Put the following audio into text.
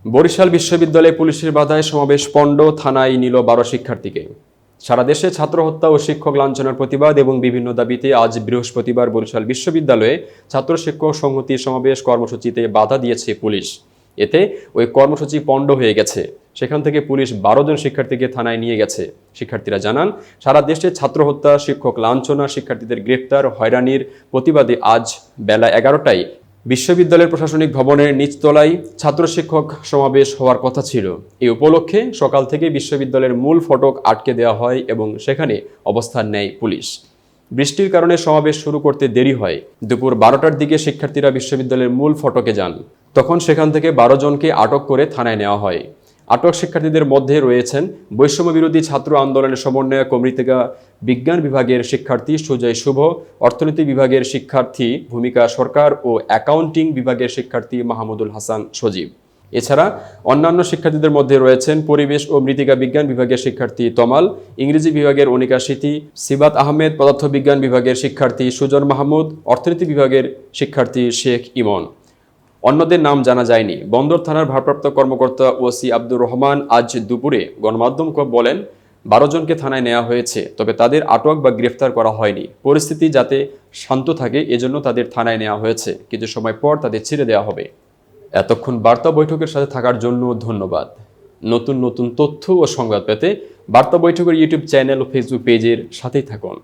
বরিশাল বিশ্ববিদ্যালয়ে পুলিশের বাধায় সমাবেশ পণ্ড, থানায় নিল 12 শিক্ষার্থীকে। সারা দেশে ছাত্র হত্যা ও শিক্ষক লাঞ্ছনার প্রতিবাদ এবং বিভিন্ন দাবিতে আজ বৃহস্পতিবার বরিশাল বিশ্ববিদ্যালয়ে ছাত্র শিক্ষক সংহতি সমাবেশ কর্মসূচিতে বাধা দিয়েছে পুলিশ। এতে ওই কর্মসূচি পণ্ড হয়ে গেছে। সেখান থেকে পুলিশ 12 জন শিক্ষার্থীকে থানায় নিয়ে গেছে। শিক্ষার্থীরা জানান, সারা দেশে ছাত্র হত্যা, শিক্ষক লাঞ্ছনা, শিক্ষার্থীদের গ্রেপ্তার, হয়রানির প্রতিবাদে আজ বেলা 11টায় বিশ্ববিদ্যালয়ের প্রশাসনিক ভবনের নিচতলায় ছাত্র শিক্ষক সমাবেশ হওয়ার কথা ছিল। এই উপলক্ষে সকাল থেকে বিশ্ববিদ্যালয়ের মূল ফটক আটকে দেওয়া হয় এবং সেখানে অবস্থান নেয় পুলিশ। বৃষ্টির কারণে সমাবেশ শুরু করতে দেরি হয়। দুপুর 12টার দিকে শিক্ষার্থীরা বিশ্ববিদ্যালয়ের মূল ফটকে যান। তখন সেখান থেকে 12 জনকে আটক করে থানায় নেওয়া হয়। আটক শিক্ষার্থীদের মধ্যে রয়েছেন বৈষম্য বিরোধী ছাত্র আন্দোলনের সমন্বয়ক ও মৃত্তিকা বিজ্ঞান বিভাগের শিক্ষার্থী সুজয় শুভ, অর্থনীতি বিভাগের শিক্ষার্থী ভূমিকা সরকার ও অ্যাকাউন্টিং বিভাগের শিক্ষার্থী মাহমুদুল হাসান সজীব। এছাড়া অন্যান্য শিক্ষার্থীদের মধ্যে রয়েছেন পরিবেশ ও মৃত্তিকা বিজ্ঞান বিভাগের শিক্ষার্থী তমাল, ইংরেজি বিভাগের অনিকা স্মৃতি, সিবাত আহমেদ, পদার্থবিজ্ঞান বিভাগের শিক্ষার্থী সুজন মাহমুদ, অর্থনীতি বিভাগের শিক্ষার্থী শেখ ইমন। অন্যদের নাম জানা যায়নি। বন্দর থানার ভারপ্রাপ্ত কর্মকর্তা ওসি আব্দুর রহমান আজ দুপুরে গণমাধ্যমকে বলেন, 12 জনকে থানায় নেওয়া হয়েছে, তবে তাদের আটক বা গ্রেফতার করা হয়নি। পরিস্থিতি যাতে শান্ত থাকে এজন্য তাদের থানায় নেওয়া হয়েছে। কিছু সময় পর তাদের ছেড়ে দেওয়া হবে। এতক্ষণ বার্তা বৈঠকের সাথে থাকার জন্য ধন্যবাদ। নতুন নতুন তথ্য ও সংবাদ পেতে বার্তা বৈঠকের ইউটিউব চ্যানেল ও ফেসবুক পেজের সাথেই থাকুন।